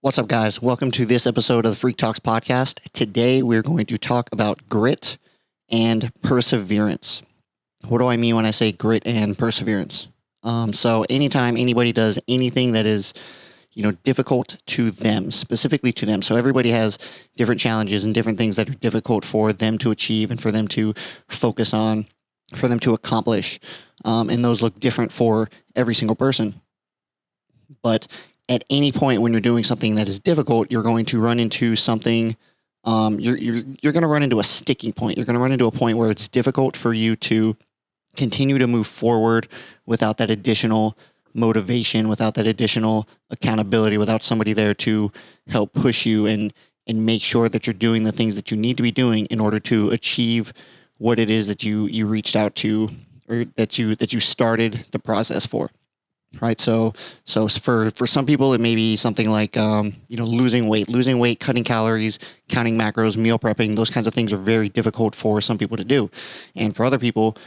What's up, guys? Welcome to this episode of the FREQ Talks Podcast. Today, we're going to talk about grit and perseverance. What do I mean when I say grit and perseverance? So anytime anybody does anything that is, difficult to them, specifically to them. So everybody has different challenges and different things that are difficult for them to achieve and for them to focus on, for them to accomplish. And those look different for every single person. But at any point when you're doing something that is difficult, you're going to run into something. You're going to run into a sticking point. You're going to run into a point where it's difficult for you to continue to move forward without that additional motivation, without that additional accountability, without somebody there to help push you and make sure that you're doing the things that you need to be doing in order to achieve what it is that you reached out to, or that you started the process for. Right. So for some people, it may be something like, losing weight, cutting calories, counting macros, meal prepping. Those kinds of things are very difficult for some people to do. And for other people,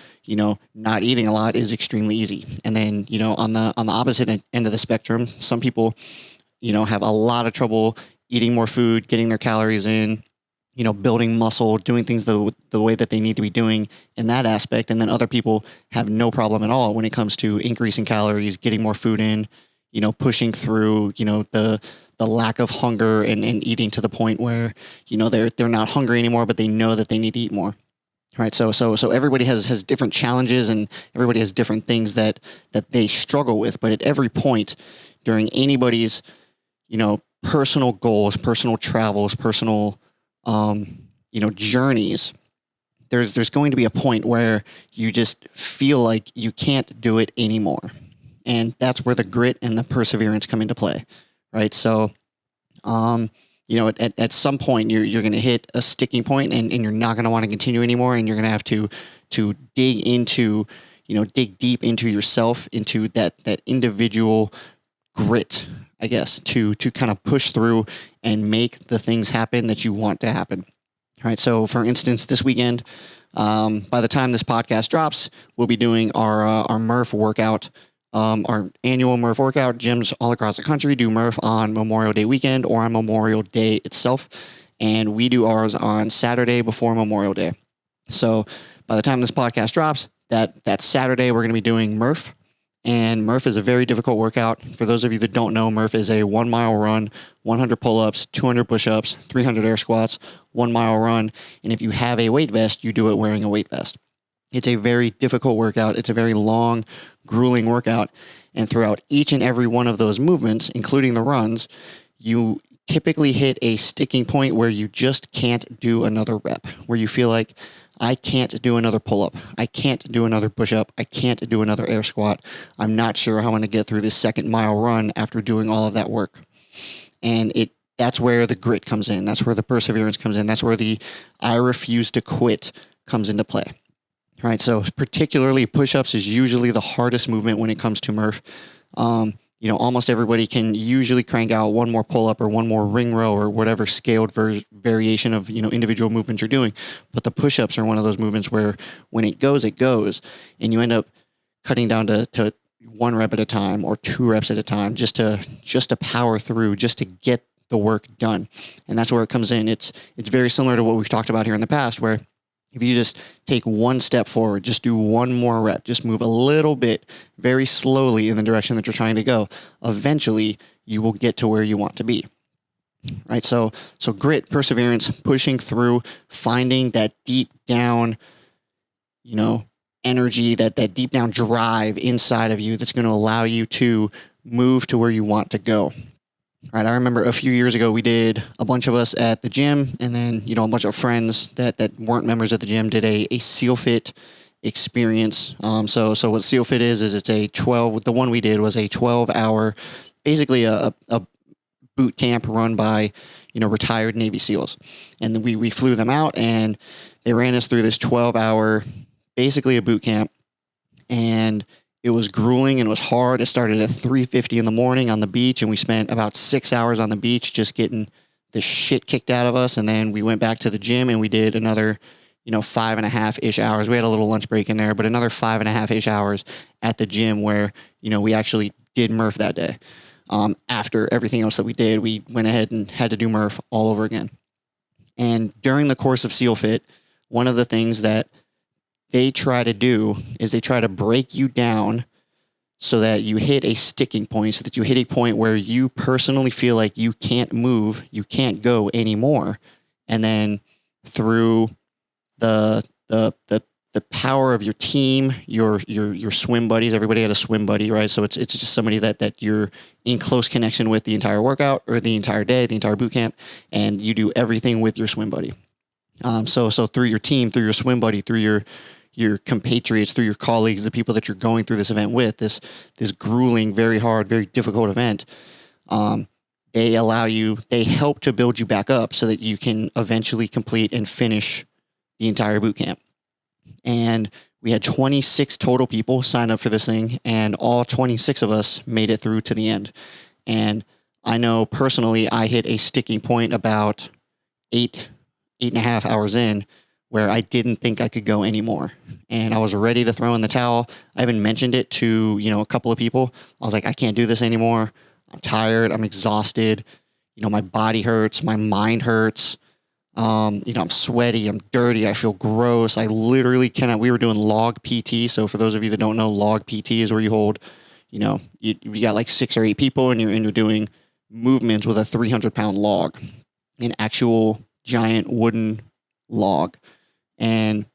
not eating a lot is extremely easy. And then, on the opposite end of the spectrum, some people, have a lot of trouble eating more food, getting their calories in, building muscle, doing things the way that they need to be doing in that aspect. And then other people have no problem at all when it comes to increasing calories, getting more food in, pushing through, the lack of hunger and eating to the point where, they're not hungry anymore, but they know that they need to eat more. Right. So everybody has different challenges and everybody has different things that they struggle with. But at every point during anybody's, personal goals, personal travels, personal journeys, there's going to be a point where you just feel like you can't do it anymore. And that's where the grit and the perseverance come into play, right? So, at some point you're going to hit a sticking point and you're not going to want to continue anymore. And you're going to have to dig deep into yourself, into that individual grit, I guess, to kind of push through and make the things happen that you want to happen. All right. So for instance, this weekend, by the time this podcast drops, we'll be doing our Murph workout, our annual Murph workout. Gyms all across the country do Murph on Memorial Day weekend or on Memorial Day itself. And we do ours on Saturday before Memorial Day. So by the time this podcast drops, that Saturday, we're going to be doing Murph. And Murph is a very difficult workout. For those of you that don't know, Murph is a 1 mile run, 100 pull-ups, 200 push-ups, 300 air squats, 1 mile run. And if you have a weight vest, you do it wearing a weight vest. It's a very difficult workout. It's a very long, grueling workout. And throughout each and every one of those movements, including the runs, you typically hit a sticking point where you just can't do another rep, where you feel like, I can't do another pull-up. I can't do another push-up. I can't do another air squat. I'm not sure how I'm going to get through this 2nd mile run after doing all of that work. And that's where the grit comes in. That's where the perseverance comes in. That's where the I refuse to quit comes into play. All right. So particularly push-ups is usually the hardest movement when it comes to Murph. Almost everybody can usually crank out one more pull-up or one more ring row or whatever scaled variation of, individual movements you're doing. But the push-ups are one of those movements where when it goes, and you end up cutting down to 1 rep at a time or 2 reps at a time just to power through, just to get the work done. And that's where it comes in. It's very similar to what we've talked about here in the past, where if you just take 1 step forward, just do 1 more rep, just move a little bit very slowly in the direction that you're trying to go, eventually you will get to where you want to be. Right? So grit, perseverance, pushing through, finding that deep down, energy, that deep down drive inside of you that's going to allow you to move to where you want to go. Right. I remember a few years ago, we did a bunch of us at the gym, and then, a bunch of friends that weren't members at the gym did a SEAL Fit experience. So what SEAL Fit is it's the one we did was a 12-hour, basically a boot camp run by, retired Navy SEALs. And we flew them out and they ran us through this 12-hour, basically a boot camp. And it was grueling and it was hard. It started at 3:50 in the morning on the beach, and we spent about 6 hours on the beach just getting the shit kicked out of us. And then we went back to the gym and we did another, 5.5-ish hours. We had a little lunch break in there, but another 5.5-ish hours at the gym where, we actually did Murph that day. after everything else that we did, we went ahead and had to do Murph all over again. And during the course of SEAL Fit, one of the things that they try to do is they try to break you down so that you hit a sticking point, so that you hit a point where you personally feel like you can't move, you can't go anymore. And then through the power of your team, your swim buddies, everybody had a swim buddy, right? So it's just somebody that you're in close connection with the entire workout or the entire day, the entire boot camp, and you do everything with your swim buddy. So through your team, through your swim buddy, through your compatriots, through your colleagues, the people that you're going through this event with, this grueling, very hard, very difficult event, they help to build you back up so that you can eventually complete and finish the entire boot camp. And we had 26 total people sign up for this thing, and all 26 of us made it through to the end. And I know personally, I hit a sticking point about 8.5 hours in where I didn't think I could go anymore. And I was ready to throw in the towel. I even mentioned it to, a couple of people. I was like, I can't do this anymore. I'm tired. I'm exhausted. My body hurts. My mind hurts. I'm sweaty, I'm dirty, I feel gross. I literally cannot. We were doing log PT. So for those of you that don't know, log PT is where you hold, you got like 6 or 8 people and you're doing movements with a 300-pound log, an actual giant wooden log. And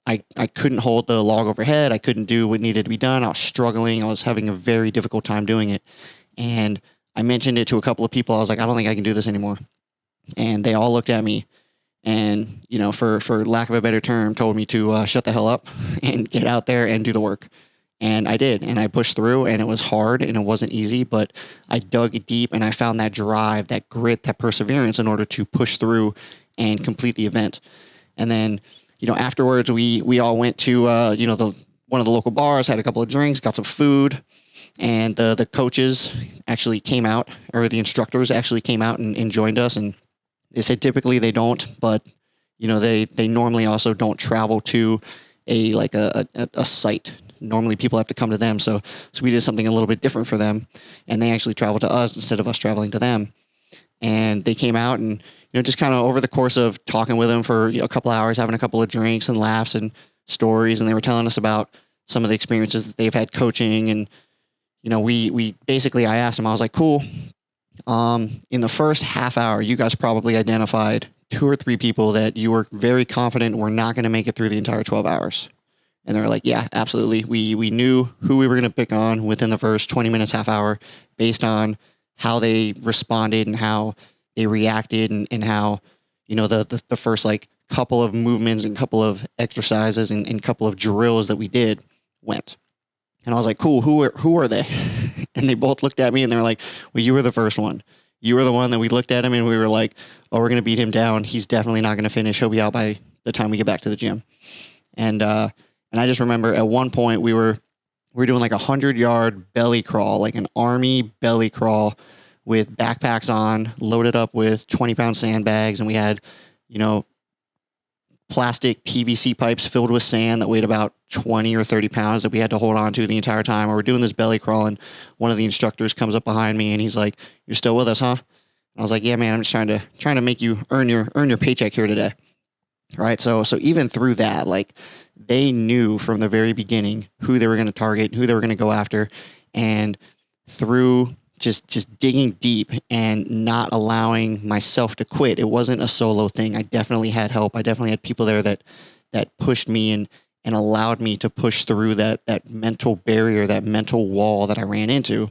I couldn't hold the log overhead. I couldn't do what needed to be done. I was struggling. I was having a very difficult time doing it. And I mentioned it to a couple of people. I was like, I don't think I can do this anymore. And they all looked at me. And, for lack of a better term, told me to shut the hell up and get out there and do the work. And I did. And I pushed through, and it was hard and it wasn't easy, but I dug deep and I found that drive, that grit, that perseverance in order to push through and complete the event. And then, afterwards we all went to, one of the local bars, had a couple of drinks, got some food, and the coaches actually came out, or the instructors actually came out and joined us. And they said typically they don't, but they normally also don't travel to a site. Normally people have to come to them. So we did something a little bit different for them, and they actually traveled to us instead of us traveling to them. And they came out and, just kind of over the course of talking with them for a couple hours, having a couple of drinks and laughs and stories. And they were telling us about some of the experiences that they've had coaching. And, we basically, I asked them, I was like, cool. In the first half hour, you guys probably identified 2 or 3 people that you were very confident were not going to make it through the entire 12 hours. And they were like, yeah, absolutely. We knew who we were going to pick on within the first 20 minutes, half hour, based on how they responded and how they reacted and how, the first couple of movements and couple of exercises and couple of drills that we did went. And I was like, cool, who are they? And they both looked at me and they were like, well, you were the first one. You were the one that we looked at him and we were like, oh, we're going to beat him down. He's definitely not going to finish. He'll be out by the time we get back to the gym. And I just remember at one point we were doing like 100-yard belly crawl, like an army belly crawl with backpacks on, loaded up with 20-pound sandbags. And we had, plastic PVC pipes filled with sand that weighed about 20 or 30 pounds that we had to hold on to the entire time. We're doing this belly crawl, and one of the instructors comes up behind me and he's like, "You're still with us, huh?" I was like, "Yeah, man, I'm just trying to make you earn your paycheck here today." Right. So even through that, they knew from the very beginning who they were going to target, who they were going to go after, and through just digging deep and not allowing myself to quit. It wasn't a solo thing. I definitely had help. I definitely had people there that pushed me and allowed me to push through that mental barrier, that mental wall that I ran into.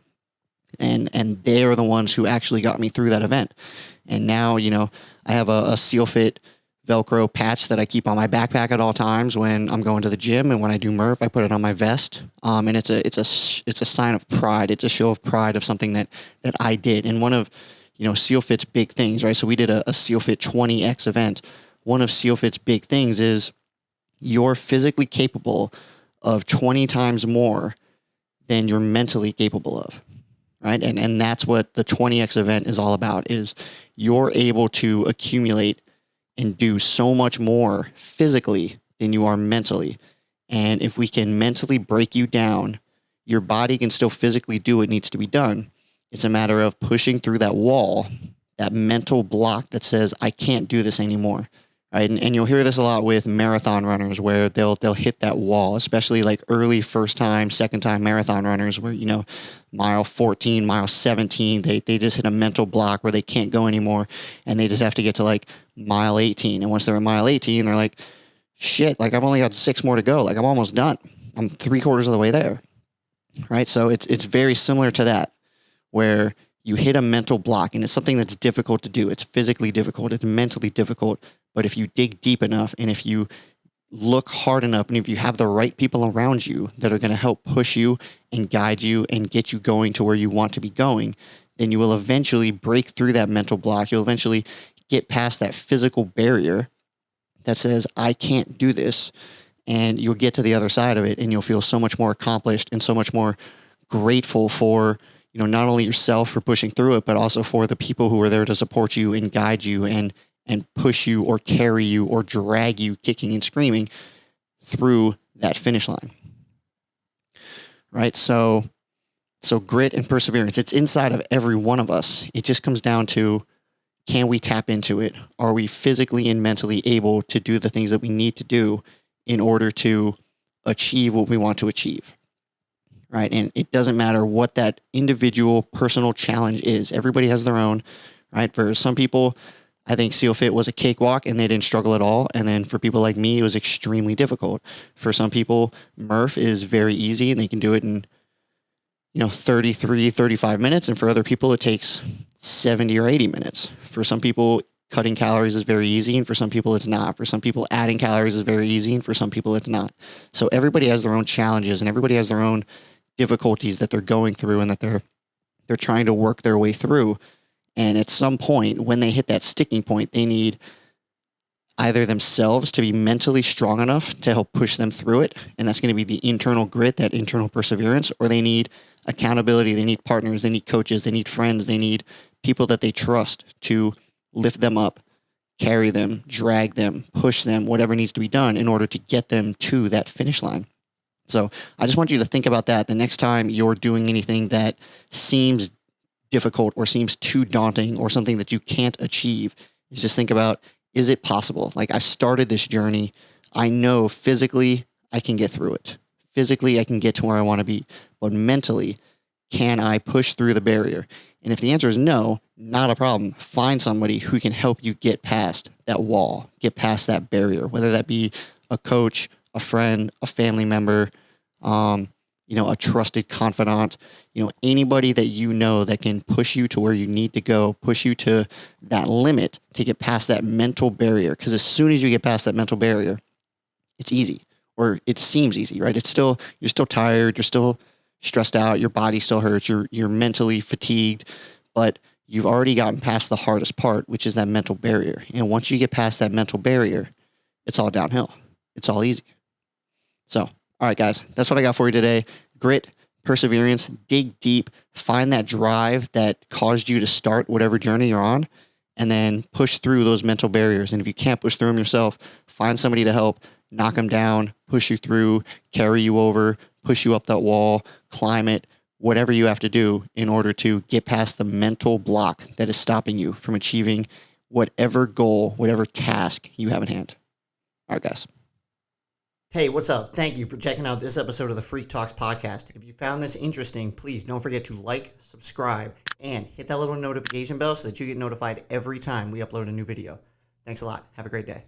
And they are the ones who actually got me through that event. And now, I have a SEAL Fit Velcro patch that I keep on my backpack at all times when I'm going to the gym, and when I do Murph, I put it on my vest. And it's a sign of pride. It's a show of pride of something that I did. And one of, SEAL Fit's big things, right? So we did a SEAL Fit 20X event. One of SEAL Fit's big things is you're physically capable of 20 times more than you're mentally capable of, right? And that's what the 20X event is all about, is you're able to accumulate and do so much more physically than you are mentally. And if we can mentally break you down, your body can still physically do what needs to be done. It's a matter of pushing through that wall, that mental block that says, I can't do this anymore. Right? And you'll hear this a lot with marathon runners where they'll hit that wall, especially like early first time, second time marathon runners where, mile 14, mile 17, they just hit a mental block where they can't go anymore. And they just have to get to like mile 18. And once they're at mile 18, they're like, shit, like I've only got 6 more to go. Like I'm almost done. I'm 3/4 of the way there. Right? So it's very similar to that, where you hit a mental block, and it's something that's difficult to do. It's physically difficult. It's mentally difficult. But if you dig deep enough, and if you look hard enough, and if you have the right people around you that are going to help push you and guide you and get you going to where you want to be going, then you will eventually break through that mental block. You'll eventually get past that physical barrier that says, I can't do this. And you'll get to the other side of it, and you'll feel so much more accomplished and so much more grateful for, not only yourself for pushing through it, but also for the people who are there to support you and guide you and push you or carry you or drag you kicking and screaming through that finish line. Right? So grit and perseverance, it's inside of every one of us. It just comes down to, can we tap into it? Are we physically and mentally able to do the things that we need to do in order to achieve what we want to achieve? Right? And it doesn't matter what that individual personal challenge is. Everybody has their own, right? For some people, I think Seal Fit was a cakewalk and they didn't struggle at all. And then for people like me, it was extremely difficult. For some people, Murph is very easy and they can do it in, 33, 35 minutes. And for other people, it takes 70 or 80 minutes. For some people, cutting calories is very easy, and for some people it's not. For some people, adding calories is very easy, and for some people it's not. So everybody has their own challenges, and everybody has their own difficulties that they're going through and that they're trying to work their way through. And at some point, when they hit that sticking point, they need either themselves to be mentally strong enough to help push them through it, and that's going to be the internal grit, that internal perseverance, or they need accountability, they need partners, they need coaches, they need friends, they need people that they trust to lift them up, carry them, drag them, push them, whatever needs to be done in order to get them to that finish line. So I just want you to think about that the next time you're doing anything that seems difficult or seems too daunting or something that you can't achieve. Is just think about, is it possible? Like, I started this journey. I know physically I can get through it. Physically I can get to where I want to be. But mentally, can I push through the barrier? And if the answer is no, not a problem. Find somebody who can help you get past that wall, get past that barrier, whether that be a coach, a friend, a family member, a trusted confidant, anybody that that can push you to where you need to go, push you to that limit to get past that mental barrier. Because as soon as you get past that mental barrier, it's easy, or it seems easy, right? You're still tired, you're still stressed out, your body still hurts, you're mentally fatigued, but you've already gotten past the hardest part, which is that mental barrier. And once you get past that mental barrier, it's all downhill. It's all easy. So, all right, guys, that's what I got for you today. Grit, perseverance, dig deep, find that drive that caused you to start whatever journey you're on, and then push through those mental barriers. And if you can't push through them yourself, find somebody to help, knock them down, push you through, carry you over, push you up that wall, climb it, whatever you have to do in order to get past the mental block that is stopping you from achieving whatever goal, whatever task you have in hand. All right, guys. Hey, what's up? Thank you for checking out this episode of the FREQ Talks Podcast. If you found this interesting, please don't forget to like, subscribe, and hit that little notification bell so that you get notified every time we upload a new video. Thanks a lot. Have a great day.